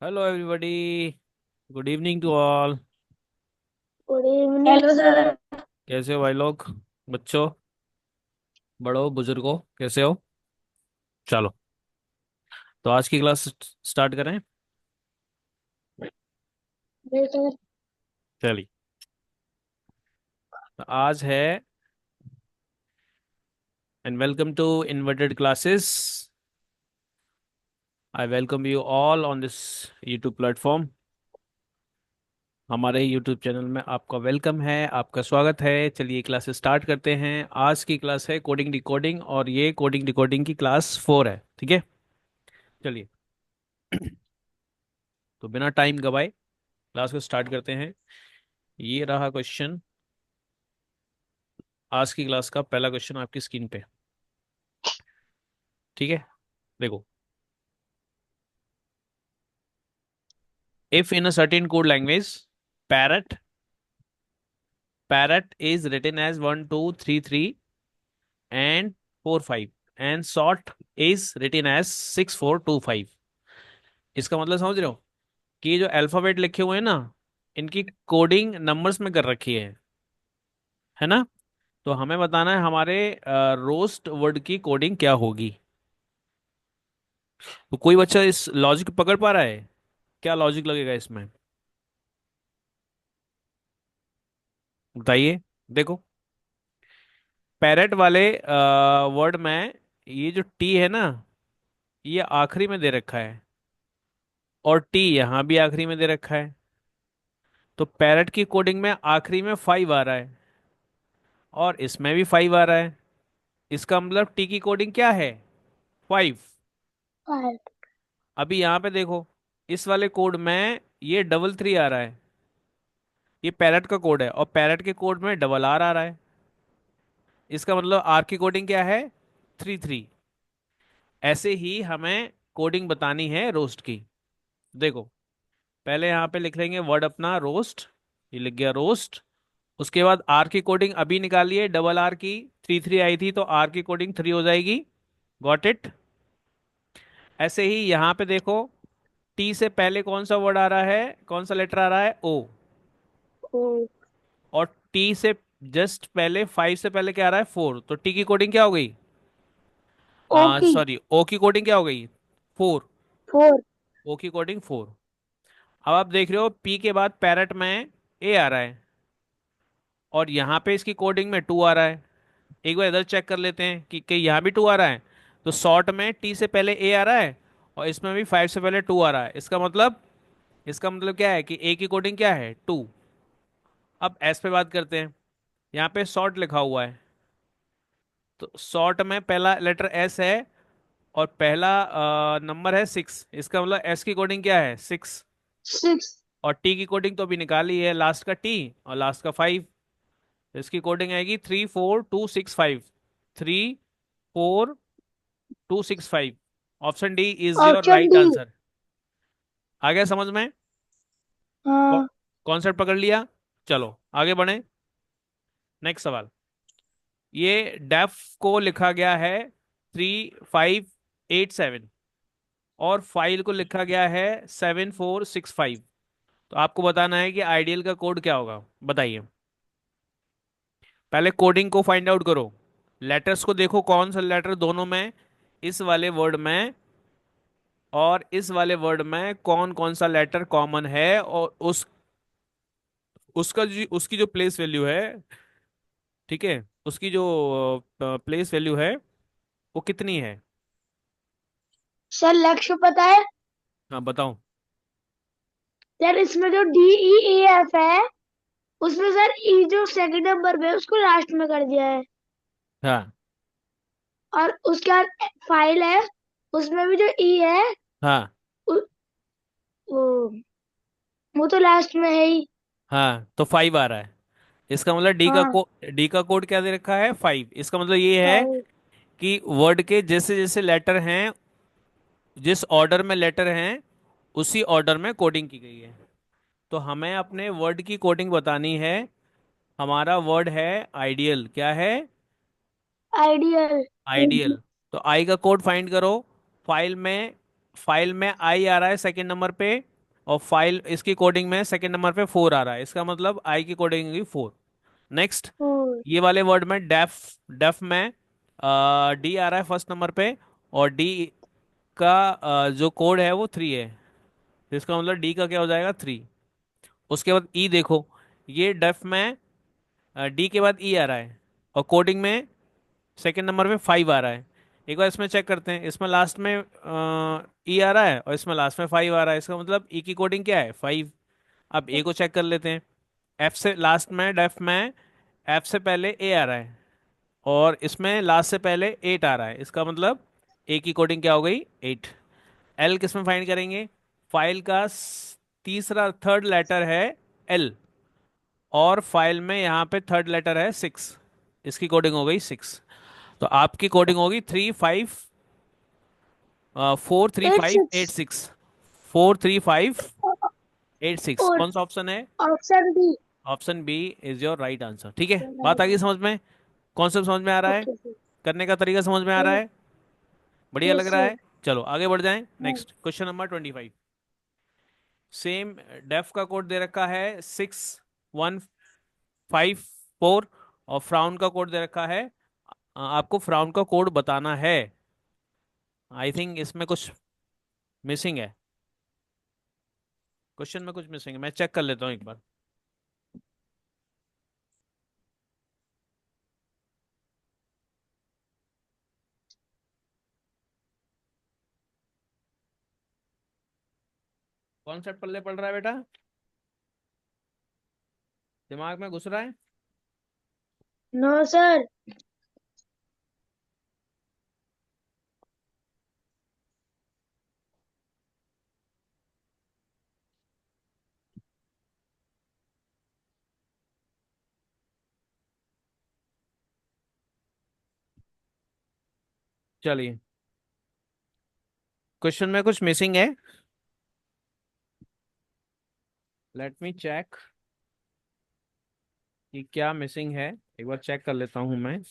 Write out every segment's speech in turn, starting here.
Hello everybody. Good evening to all. Good evening. Hello sir. कैसे हो भाई लोग? बच्चों, बड़ों, बुजुर्गों, कैसे हो? चलो, तो आज की क्लास स्टार्ट करें। सर। चलिए, तो आज है and welcome to inverted classes. I welcome you all on this YouTube platform. हमारे यूट्यूब चैनल में आपका वेलकम है, आपका स्वागत है। चलिए क्लासेस स्टार्ट करते हैं। आज की क्लास है कोडिंग डिकोडिंग, और ये कोडिंग डिकोडिंग की क्लास 4 है। ठीक है, चलिए। तो बिना टाइम गवाए क्लास को स्टार्ट करते हैं। ये रहा क्वेश्चन। आज की क्लास का पहला क्वेश्चन आपकी स्क्रीन पे। ठीक है, देखो। If in a certain code language parrot parrot is written as 1 2 3 3 and 4 5, and sort is written as 6 4 2 5। इसका मतलब समझ रहे हो कि ये जो अल्फाबेट लिखे हुए हैं ना, इनकी कोडिंग नंबर्स में कर रखी है ना? तो हमें बताना है हमारे रोस्ट वर्ड की कोडिंग क्या होगी। तो कोई बच्चा इस लॉजिक पकड़ पा रहा है? क्या लॉजिक लगेगा इसमें, बताइए। देखो, पैरेट वाले वर्ड में ये जो टी है ना, ये आखिरी में दे रखा है, और टी यहाँ भी आखिरी में दे रखा है। तो पैरेट की कोडिंग में आखिरी में 5 आ रहा है, और इसमें भी 5 आ रहा है। इसका मतलब टी की कोडिंग क्या है? 5। फाइव। अभी यहाँ पे देखो, इस वाले कोड में ये 3 3 आ रहा है। ये पैरेट का कोड है, और पैरेट के कोड में RR आ रहा है। इसका मतलब आर की कोडिंग क्या है? 3 3। ऐसे ही हमें कोडिंग बतानी है रोस्ट की। देखो, पहले यहाँ पे लिख लेंगे वर्ड अपना रोस्ट। ये लिख गया रोस्ट। उसके बाद आर की कोडिंग अभी निकालिए, RR की 3 3 आई थी, तो आर की कोडिंग 3 हो जाएगी। Got it? ऐसे ही यहाँ पे देखो, टी से पहले कौन सा वर्ड आ रहा है, कौन सा लेटर आ रहा है? ओ। ओ। और टी से जस्ट पहले, 5 से पहले क्या आ रहा है? 4। तो टी की कोडिंग क्या हो गई? ओके। सॉरी, ओ की कोडिंग क्या हो गई? 4। फोर। ओ की कोडिंग 4। अब आप देख रहे हो पी के बाद पैरेट में ए आ रहा है, और यहाँ पे इसकी कोडिंग में 2 आ रहा है। एक बार इधर चेक कर लेते हैं कि यहाँ भी 2 आ रहा है। तो शॉर्ट में टी से पहले ए आ रहा है, और इसमें भी 5 से पहले 2 आ रहा है। इसका मतलब क्या है कि ए की कोडिंग क्या है? 2। अब एस पे बात करते हैं। यहाँ पे शॉर्ट लिखा हुआ है, तो शॉर्ट में पहला लेटर एस है, और पहला नंबर है 6। इसका मतलब एस की कोडिंग क्या है? 6। सिक्स। और टी की कोडिंग तो अभी निकाली है, लास्ट का टी और लास्ट का 5। इसकी कोडिंग आएगी 3 4 2 6 5। 3 4 2 6 5। Option D is your option right D. Answer. आ गया समझ में? हाँ। कॉन्सेप्ट पकड़ लिया? चलो आगे बढ़े। नेक्स्ट सवाल। ये डेफ को लिखा गया है 3587, और फाइल को लिखा गया है 7465। तो आपको बताना है कि आइडियल का कोड क्या होगा, बताइए। पहले कोडिंग को फाइंड आउट करो। लेटर्स को देखो कौन सा लेटर दोनों में, इस वाले वर्ड में और इस वाले वर्ड में कौन कौन सा लेटर कॉमन है, और उसकी जो प्लेस वैल्यू है, ठीक है, उसकी जो प्लेस वैल्यू है वो कितनी है? सर लक्ष्य पता है? हाँ बताओ। सर इसमें जो डी ई ए एफ है, उसमें सर ई जो सेकंड नंबर पे है उसको लास्ट में कर दिया है। हाँ और उसके बाद फाइल है, उसमें भी जो ई है, हाँ उ, वो वो तो लास्ट में है ही। हाँ, तो 5 आ रहा है। इसका मतलब हाँ। डी का कोड क्या दे रखा है? 5। इसका मतलब ये है फाइव। कि वर्ड के जैसे जैसे लेटर हैं, जिस ऑर्डर में लेटर हैं, उसी ऑर्डर में कोडिंग की गई है। तो हमें अपने वर्ड की कोडिंग बतानी है। हमारा वर्ड है आइडियल। क्या है? आइडियल। आइडियल। तो आई का कोड फाइंड करो। फाइल में फाइल में आई आ रहा है सेकंड नंबर पे, और फाइल इसकी कोडिंग में सेकंड नंबर पे 4 आ रहा है, इसका मतलब आई की कोडिंग होगी 4। Next, four. ये वाले वर्ड में डेफ, डेफ में डी आ रहा है फर्स्ट नंबर पे, और डी का जो कोड है वो 3 है, तो इसका मतलब डी का क्या हो जाएगा 3। उसके बाद ई देखो, ये डेफ में डी के बाद ई आ रहा है, और कोडिंग में सेकंड नंबर पे 5 आ रहा है। एक बार इसमें चेक करते हैं, इसमें लास्ट में ई आ रहा है और इसमें लास्ट में 5 आ रहा है, इसका मतलब ई की कोडिंग क्या है 5। अब ए को चेक कर लेते हैं, एफ से लास्ट में, डेफ में एफ से पहले ए आ रहा है, और इसमें लास्ट से पहले 8 आ रहा है, इसका मतलब ए की कोडिंग क्या हो गई 8। एल किस में फाइंड करेंगे, फाइल का तीसरा थर्ड लेटर है एल, और फाइल में यहाँ पे थर्ड लेटर है 6, इसकी कोडिंग हो गई 6। तो आपकी कोडिंग होगी 4 3 5 8 86। 6, 4 3 5 8 6, और कौन सा ऑप्शन है? Option B. Option B is your right answer. ठीक है, बात आ गई समझ में, कॉन्सेप्ट समझ में आ रहा है, ओके सर। करने का तरीका समझ में आ रहा है, बढ़िया लग यस रहा सर। है। चलो आगे बढ़ जाएं, next question number 25। Same, deaf का कोड दे रखा है 6154, और फ्राउन का कोड दे रखा है, आपको फ्राउन का कोड बताना है। आई थिंक इसमें कुछ मिसिंग है, क्वेश्चन में कुछ मिसिंग है, मैं चेक कर लेता हूँ एक बार। कॉन्सेप्ट पल्ले पड़ रहा है बेटा, दिमाग में घुस रहा है? No sir. चलिए, क्वेश्चन में कुछ मिसिंग है, लेट मी चेक कि क्या मिसिंग है, एक बार चेक कर लेता हूँ मैं।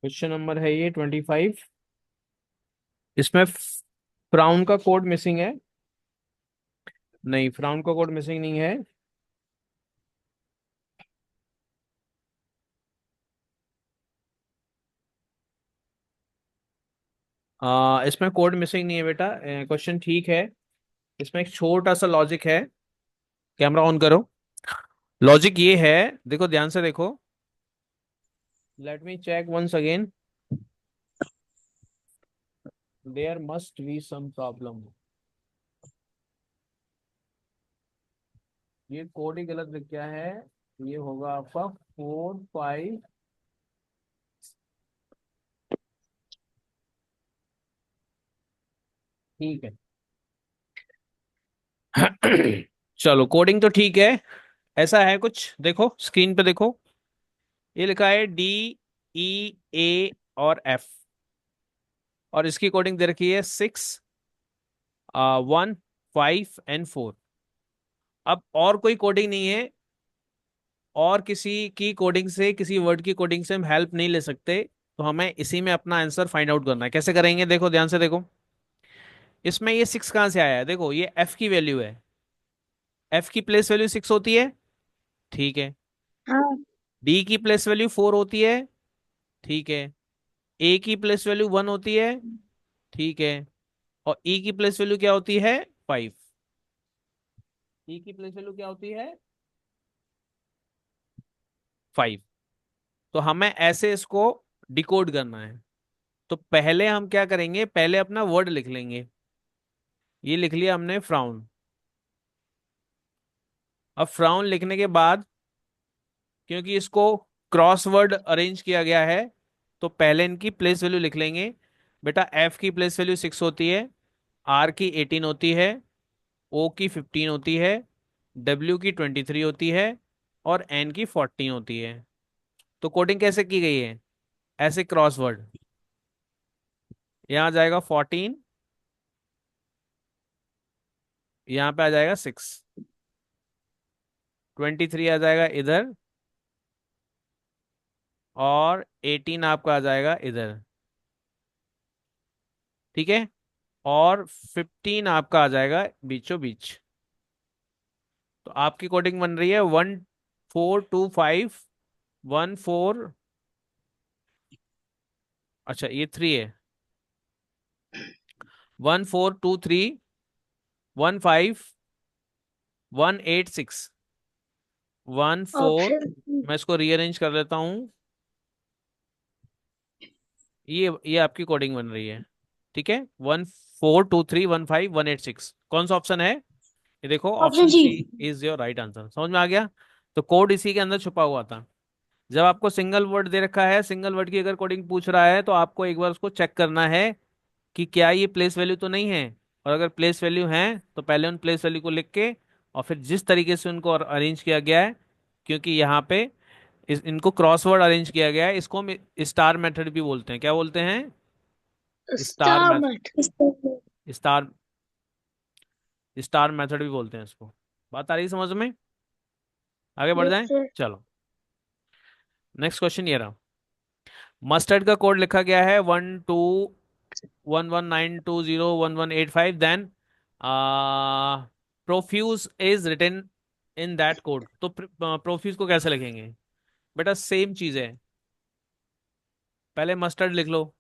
क्वेश्चन नंबर है ये 25, इसमें फ्राउन का कोड मिसिंग है, नहीं फ्राउन का कोड मिसिंग नहीं है। इसमें कोड मिसिंग नहीं है बेटा, क्वेश्चन ठीक है। इसमें एक छोटा सा लॉजिक है, कैमरा ऑन करो। लॉजिक ये है, देखो ध्यान से देखो, let me check once again, there must be some problem. ये कोड ही गलत लिख गया है, ये होगा आपका 4 5। ठीक है। चलो कोडिंग तो ठीक है, ऐसा है कुछ, देखो स्क्रीन पे देखो, ये लिखा है डी ई ए और एफ, और इसकी कोडिंग दे रखी है 6 1 5 एंड 4। अब और कोई कोडिंग नहीं है, और किसी की कोडिंग से, किसी वर्ड की कोडिंग से हम हेल्प नहीं ले सकते, तो हमें इसी में अपना आंसर फाइंड आउट करना है। कैसे करेंगे, देखो ध्यान से देखो, इसमें ये 6 कहाँ से आया है, देखो ये एफ की वैल्यू है, एफ की प्लेस वैल्यू 6 होती है, ठीक है। हाँ। डी की प्लेस वैल्यू 4 होती है, ठीक है। ए की प्लेस वैल्यू 1 होती है, ठीक है। और ई की प्लेस वैल्यू क्या होती है 5, ई की प्लेस वैल्यू क्या होती है 5। तो हमें ऐसे इसको डिकोड करना है, तो पहले हम क्या करेंगे, पहले अपना वर्ड लिख लेंगे, ये लिख लिया हमने फ्राउन। अब फ्राउन लिखने के बाद, क्योंकि इसको क्रॉस वर्ड अरेंज किया गया है, तो पहले इनकी प्लेस वैल्यू लिख लेंगे। बेटा एफ की प्लेस वैल्यू 6 होती है, आर की 18 होती है, ओ की 15 होती है, डब्ल्यू की 23 होती है, और एन की 14 होती है। तो कोडिंग कैसे की गई है? ऐसे क्रॉसवर्ड, यहाँ आ जाएगा 14, यहाँ पे आ जाएगा 6, 23 आ जाएगा इधर, और 18 आपका आ जाएगा इधर। ठीक है, और 15 आपका आ जाएगा बीचों बीच। तो आपकी कोडिंग बन रही है 1425, 14, अच्छा ये 3 है, 1423, 15, 186, 14। ऑप्शन मैं इसको रीअरेंज कर लेता हूँ। ये आपकी कोडिंग बन रही है। ठीक है, 142315 186, कौन सा ऑप्शन है? ये देखो, ऑप्शन ऑप्शन जी। C is your right answer. समझ में आ गया? तो कोड इसी के अंदर छुपा हुआ था। जब आपको सिंगल वर्ड दे रखा है, सिंगल वर्ड की अगर कोडिंग पूछ रहा है, तो आपको एक बार उसको चेक करना है कि क्या ये प्लेस वैल्यू तो नहीं है। और अगर प्लेस वैल्यू है तो पहले उन प्लेस वैल्यू को लिख के, और फिर जिस तरीके से उनको अरेंज किया गया है, क्योंकि यहाँ पे इनको क्रॉसवर्ड अरेंज किया गया है, इसको हम स्टार मेथड भी बोलते हैं। क्या बोलते हैं? Star star method. मत। स्टार स्टार मेथड भी बोलते हैं इसको। बात आ रही है समझ में? आगे बढ़ यस जाएं, सर। चलो। नेक्स्ट क्वेश्चन ये रहा। मस्टर्ड का कोड लिखा गया है 1211920118 then profuse is written in that code. तो प्रोफ्यूज को कैसे लिखेंगे? बेटा सेम चीज है, पहले मस्टर्ड लिख लो,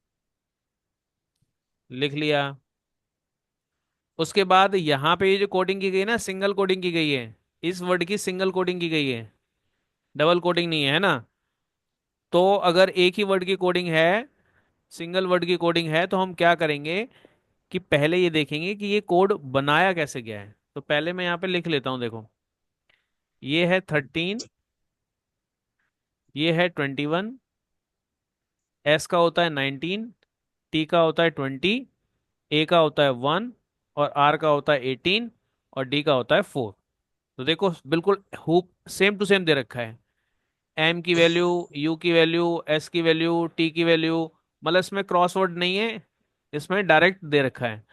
लिख लिया। उसके बाद यहाँ पे ये जो कोडिंग की गई है ना, सिंगल कोडिंग की गई है, इस वर्ड की सिंगल कोडिंग की गई है, डबल कोडिंग नहीं है ना। तो अगर एक ही वर्ड की कोडिंग है, सिंगल वर्ड की कोडिंग है, तो हम क्या करेंगे कि पहले ये देखेंगे कि ये कोड बनाया कैसे गया है। तो पहले मैं यहाँ पे लिख लेता हूँ, देखो, ये है 13, ये है 21, एस का होता है 19, टी का होता है 20, ए का होता है 1, और आर का होता है 18, और डी का होता है 4। तो देखो बिल्कुल हुप सेम टू सेम दे रखा है। एम की वैल्यू, यू की वैल्यू, एस की वैल्यू, टी की वैल्यू, मतलब इसमें क्रॉसवर्ड नहीं है, इसमें डायरेक्ट दे रखा है।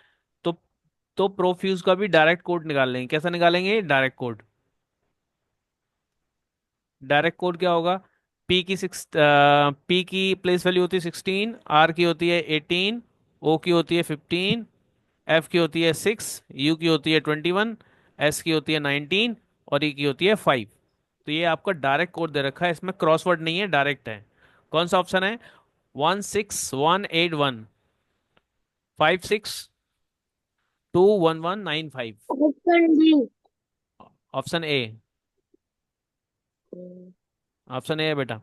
तो प्रोफ्यूज का भी डायरेक्ट कोड निकाल लेंगे। कैसा निकालेंगे? Direct code. डायरेक्ट कोड क्या होगा? पी की प्लेस वैल्यू होती है 16, आर की होती है 18, ओ की होती है 15, एफ की होती है 6, यू की होती है 21, एस की होती है 19, और ई की होती है 5। तो ये आपका डायरेक्ट कोड दे रखा है, इसमें क्रॉसवर्ड नहीं है, डायरेक्ट है। कौन सा ऑप्शन है? 1618156211195। Option D. Option A. Option A है बेटा।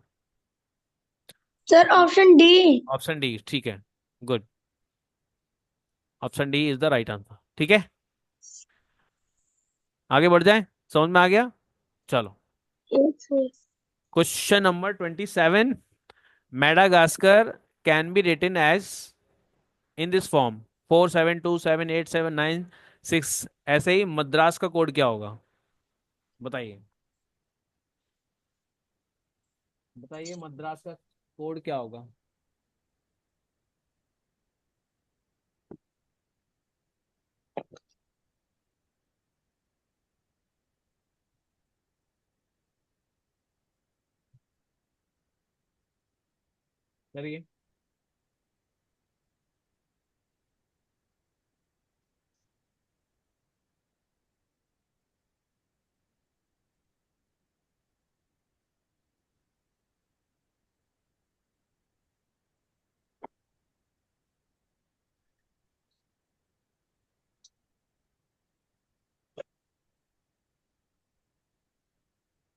Sir option D. Option D ठीक है, good. Option D is the right answer. ठीक है, आगे बढ़ जाए, समझ में आ गया? चलो, yes sir. Question number 27। Madagascar can be written as in this form 47278796। ऐसे ही मद्रास का कोड क्या होगा? बताइए, बताइए मद्रास का कोड क्या होगा? करिए।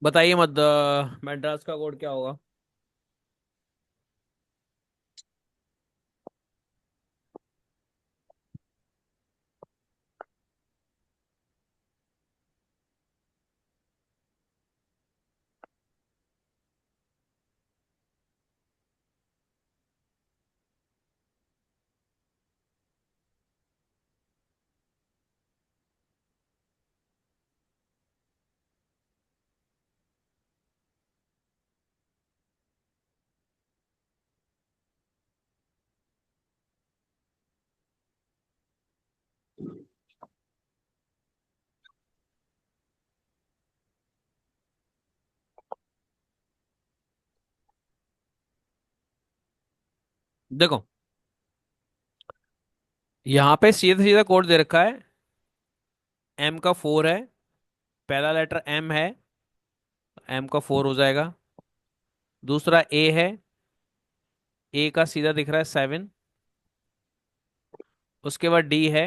बताइए मद्रास का कोड क्या होगा? देखो यहाँ पे सीधा सीधा कोड दे रखा है, एम का 4 है, पहला लेटर एम है, एम का 4 हो जाएगा। दूसरा ए है, ए का सीधा दिख रहा है 7। उसके बाद डी है,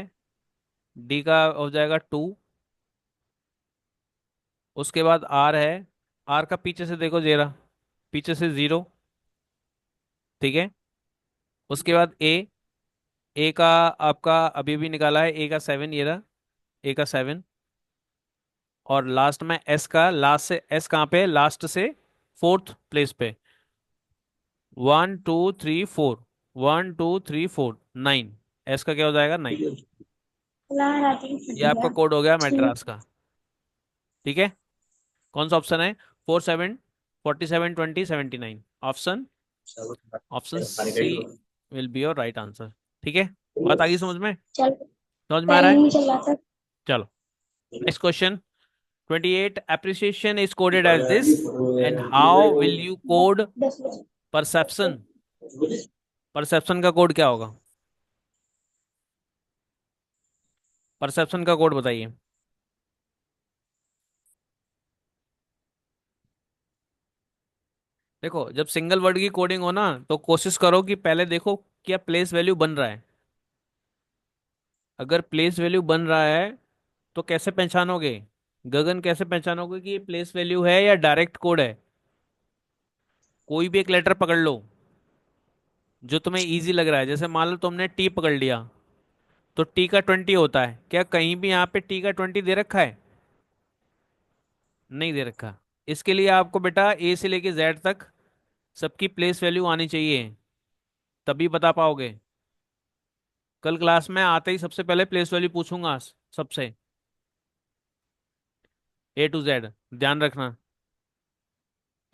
डी का हो जाएगा 2। उसके बाद आर है, आर का पीछे से देखो जरा, पीछे से 0। ठीक है। उसके बाद ए का आपका अभी भी निकाला है, ए का 7 ये रहा, ए का 7। और लास्ट में एस का, लास्ट से एस कहाँ पे है, लास्ट से फोर्थ प्लेस पे। 1 2 3 4, 1 2 3 4, 9। एस का क्या हो जाएगा, 9। ये आपका कोड हो गया मेड्रास का। ठीक है। कौन सा ऑप्शन है, 47 47 20 79, option option C will be your right answer. ठीक है। बात आ गई समझ में, चल, समझ में आ रहा टाइम है। नहीं चल रहा था। चलो next question. 28 appreciation is coded as this, and how will you code 10 बजे। perception? परसेप्शन का कोड क्या होगा, परसेप्शन का कोड बताइए। देखो जब सिंगल वर्ड की कोडिंग हो ना, तो कोशिश करो कि पहले देखो क्या प्लेस वैल्यू बन रहा है। अगर प्लेस वैल्यू बन रहा है तो कैसे पहचानोगे, गगन कैसे पहचानोगे कि ये प्लेस वैल्यू है या डायरेक्ट कोड है। कोई भी एक लेटर पकड़ लो जो तुम्हें इजी लग रहा है, जैसे मान लो तुमने टी पकड़ लिया, तो टी का 20 होता है, क्या कहीं भी यहाँ पे टी का 20 दे रखा है, नहीं दे रखा। इसके लिए आपको बेटा ए से लेके जेड तक सबकी प्लेस वैल्यू आनी चाहिए, तभी बता पाओगे। कल क्लास में आते ही सबसे पहले प्लेस वैल्यू पूछूंगा सबसे, A to Z, ध्यान रखना।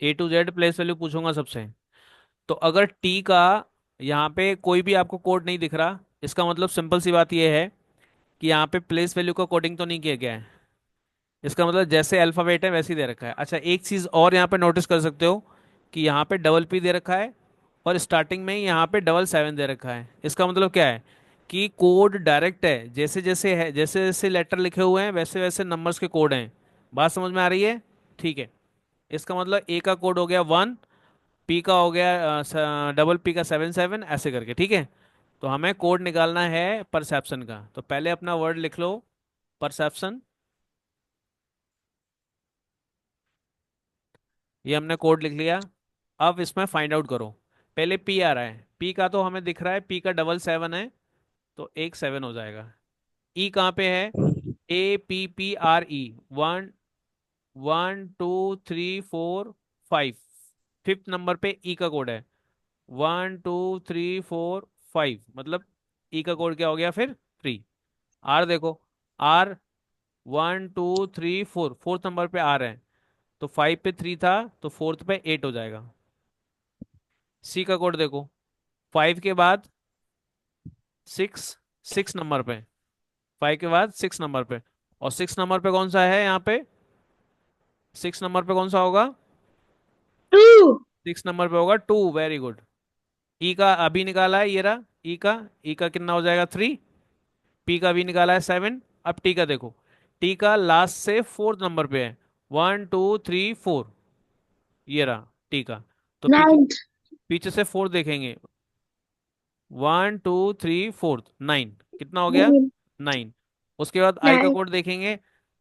A to Z place value पूछूंगा सबसे। तो अगर टी का यहाँ पे कोई भी आपको कोड नहीं दिख रहा, इसका मतलब सिंपल सी बात यह है कि यहाँ पे प्लेस वैल्यू का कोडिंग तो नहीं किया गया है। इसका मतलब जैसे अल्फाबेट है वैसे ही दे रखा है। अच्छा एक चीज़ और यहाँ पे नोटिस कर सकते हो कि यहाँ पे डबल पी दे रखा है, और स्टार्टिंग में ही यहाँ पे डबल 7 दे रखा है। इसका मतलब क्या है कि कोड डायरेक्ट है, जैसे जैसे है, जैसे जैसे लेटर लिखे हुए हैं वैसे वैसे नंबर्स के कोड हैं। बात समझ में आ रही है। ठीक है। इसका मतलब ए का कोड हो गया 1, पी का हो गया डबल पी का 7 7, ऐसे करके। ठीक है। तो हमें कोड निकालना है परसेप्शन का, तो पहले अपना वर्ड लिख लो, परसेप्शन। ये हमने कोड लिख लिया। अब इसमें फाइंड आउट करो। पहले पी आ रहा है, पी का तो हमें दिख रहा है, पी का डबल 7 है, तो एक 7 हो जाएगा। ई कहाँ पे है, A P P R E, 1 1 2 3 4 5, fifth number पे ई का कोड है। 1 2 3 4 5, मतलब ई का कोड क्या हो गया फिर, 3। आर देखो, आर 1 2 3 4, फोर्थ नंबर पे आर है, तो 5 पे 3 था, तो फोर्थ पे 8 हो जाएगा। सी का कोड देखो, 5 के बाद 6, 6 नंबर पे, 5 के बाद 6 नंबर पे, और 6 नंबर पे कौन सा है यहाँ पे, 6 नंबर पे कौन सा होगा, 2। 6 नंबर पे होगा 2। Very good. ई का अभी निकाला है, ये रहा ई का कितना हो जाएगा, 3। पी का भी निकाला है 7। अब टी का देखो, टी का लास्ट से फोर्थ नंबर पे है, 1 2 3 4, ये रहा टी का। तो पीछे, 9। पीछे से 4 देखेंगे, 1 2 3 4, 9, कितना हो गया, 9। उसके बाद आई का 9। कोड देखेंगे,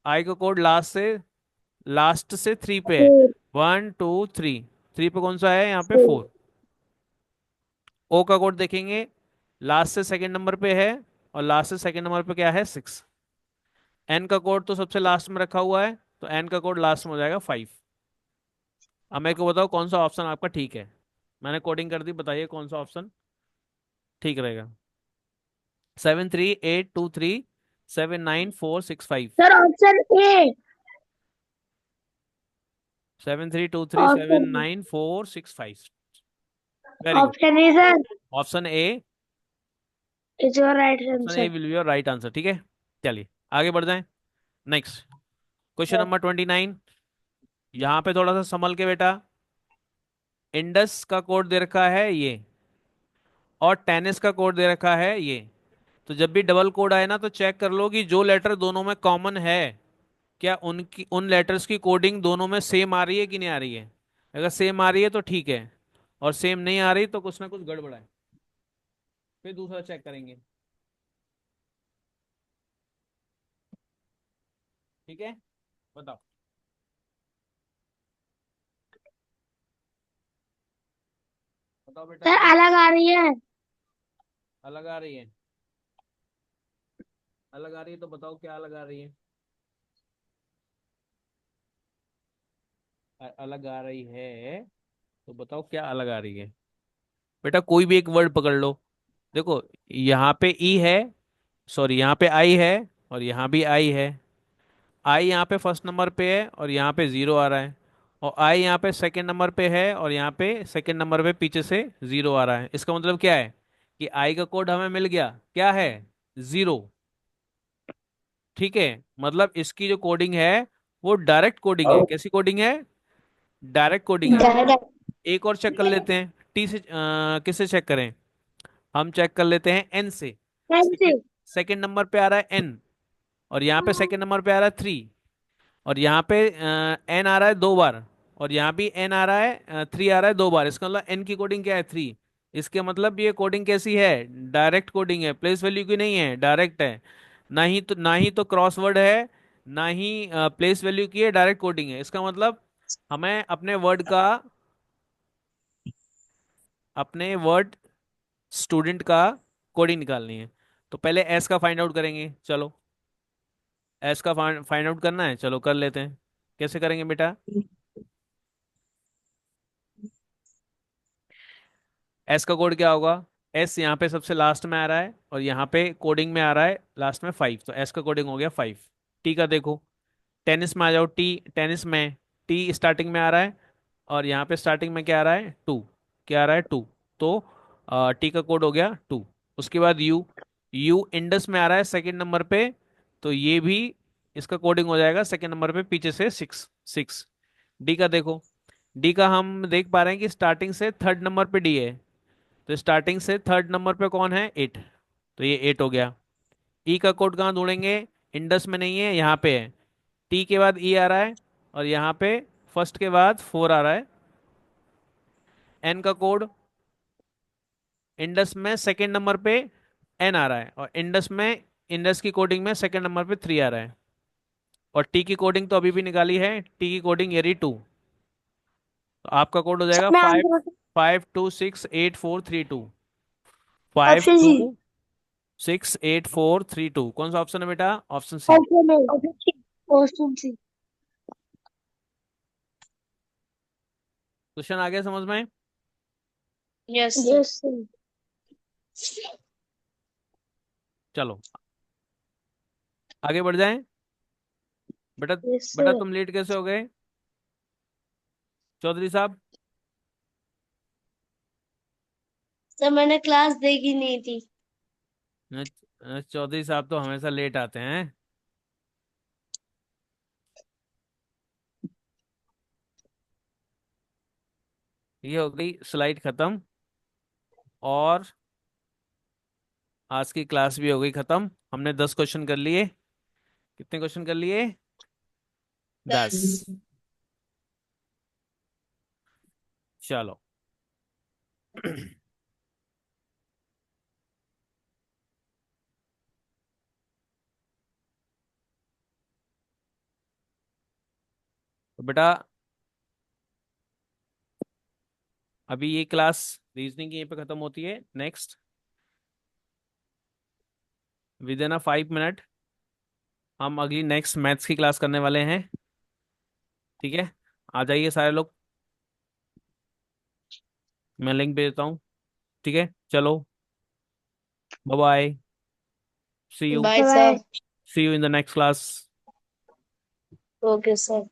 आई का कोड लास्ट से 3 पे है, 1 2 3, 3 पे कौन सा है यहाँ पे, 4। ओ का कोड देखेंगे, लास्ट से सेकंड नंबर पे है, और लास्ट से सेकंड नंबर पे क्या है, 6। एन का कोड तो सबसे लास्ट में रखा हुआ है, तो एन का कोड लास्ट में हो जाएगा 5। अब मेरे को बताओ कौन सा ऑप्शन आपका ठीक है। मैंने कोडिंग कर दी, बताइए कौन सा ऑप्शन ठीक रहेगा। 7 3 8 2 3 7 9 4 6 5। Sir option A. ऑप्शन7 3 2 3 7 9 4 6 5। Very good. Option A sir, option A, is your right option A answer. Will be your right answer. ठीक है। चलिए आगे बढ़ जाएं। Next question number 29। यहाँ पे थोड़ा सा संभल के बेटा, इंडस का कोड दे रखा है ये, और टेनिस का कोड दे रखा है ये। तो जब भी डबल कोड आए ना तो चेक कर लो कि जो लेटर दोनों में कॉमन है, क्या उनकी उन लेटर्स की कोडिंग दोनों में सेम आ रही है कि नहीं आ रही है। अगर सेम आ रही है तो ठीक है, और सेम नहीं आ रही तो कुछ ना कुछ गड़बड़ है। फिर दूसरा चेक करेंगे। ठीक है, बताओ। बताओ बेटा सर जल्दी। अलग आ रही है। अलग आ रही है। अलग आ रही है तो बताओ क्या अलग आ रही है। अलग आ रही है तो बताओ क्या अलग आ रही है। बेटा कोई भी एक वर्ड पकड़ लो। देखो, यहाँ पे ई है, सॉरी यहाँ पे आई है, और यहाँ भी आई है। आई यहाँ पे फर्स्ट नंबर पे है और यहाँ पे जीरो आ रहा है। और आई यहाँ पे सेकंड नंबर पे है और यहाँ पे सेकंड नंबर पे पीछे से जीरो आ रहा है। इसका मतलब क्या है कि आई का कोड हमें मिल गया, क्या है, जीरो। ठीक है, मतलब इसकी जो कोडिंग है वो डायरेक्ट कोडिंग है। कैसी कोडिंग है, डायरेक्ट कोडिंग है। डायरेक्ट। एक और चेक कर लेते हैं, टी से किससे चेक करें, हम चेक कर लेते हैं एन से। कैसे? सेकंड सेकंड नंबर पे आ रहा है एन, और यहाँ पे सेकंड नंबर पे आ रहा है थ्री, और यहाँ पे एन आ रहा है दो बार, और यहाँ भी एन आ रहा है, थ्री आ रहा है दो बार। इसका मतलब एन की कोडिंग क्या है, थ्री। इसके मतलब ये कोडिंग कैसी है, डायरेक्ट कोडिंग है, प्लेस वैल्यू की नहीं है, डायरेक्ट है। ना ही तो क्रॉसवर्ड है, ना ही प्लेस वैल्यू की है, डायरेक्ट कोडिंग है। इसका मतलब हमें अपने वर्ड स्टूडेंट का कोडिंग निकालनी है। तो पहले एस का फाइंड आउट करेंगे, चलो। एस का फाइंड आउट करना है, चलो कर लेते हैं। कैसे करेंगे बेटा। एस का कोड क्या होगा, एस यहाँ पे सबसे लास्ट में आ रहा है और यहाँ पे कोडिंग में आ रहा है लास्ट में फाइव, तो एस का कोडिंग हो गया फाइव। टी का देखो, टेनिस में आ जाओ, टी टेनिस में टी स्टार्टिंग में आ रहा है, और यहाँ पे स्टार्टिंग में क्या आ रहा है, टू। क्या आ रहा है, टू। तो टी का कोड हो गया टू। उसके बाद यू, यू इंडस में आ रहा है सेकंड नंबर पे, तो ये भी इसका कोडिंग हो जाएगा सेकंड नंबर पे पीछे से सिक्स सिक्स। डी का देखो, डी का हम देख पा रहे हैं कि स्टार्टिंग से थर्ड नंबर पे डी है, तो स्टार्टिंग से थर्ड नंबर पे कौन है, एट, तो ये एट हो गया। ई का कोड कहाँ ढूंढेंगे, इंडस में नहीं है, यहाँ पे है। टी के बाद ई आ रहा है, और यहाँ पे फर्स्ट के बाद फोर आ रहा है। एन का कोड, इंडस में सेकंड नंबर पे एन आ रहा है, और इंडस की कोडिंग में सेकंड नंबर पे थ्री आ रहा है। और टी की कोडिंग तो अभी भी निकाली है, टी की कोडिंग ये टू। तो आपका कोड हो जाएगा मैं फाइव, आंसर बता। 5268 4 3 2। Five option C. Two six eight four three two कौन सा ऑप्शन है बेटा, option C. Option A. Option C. Question आ गया समझ में। Yes yes sir. चलो आगे बढ़ जाएं। बेटा, यस बेटा सर। तुम लेट कैसे हो गए, चौधरी साहब। सर मैंने क्लास देखी नहीं थी। चौधरी साहब तो हमेशा लेट आते हैं। ये हो गई स्लाइड खत्म, और आज की क्लास भी हो गई खत्म। हमने 10 क्वेश्चन कर लिए। कितने क्वेश्चन कर लिए, 10। चलो। तो बेटा अभी ये क्लास रीजनिंग की यहीं पे खत्म होती है। नेक्स्ट विद इन 5 मिनट हम अगली नेक्स्ट मैथ्स की क्लास करने वाले हैं। ठीक है, आ जाइए सारे लोग, मैं लिंक भेजता हूँ। ठीक है, चलो, bye bye, see you, bye sir. See you in the next class. Okay sir.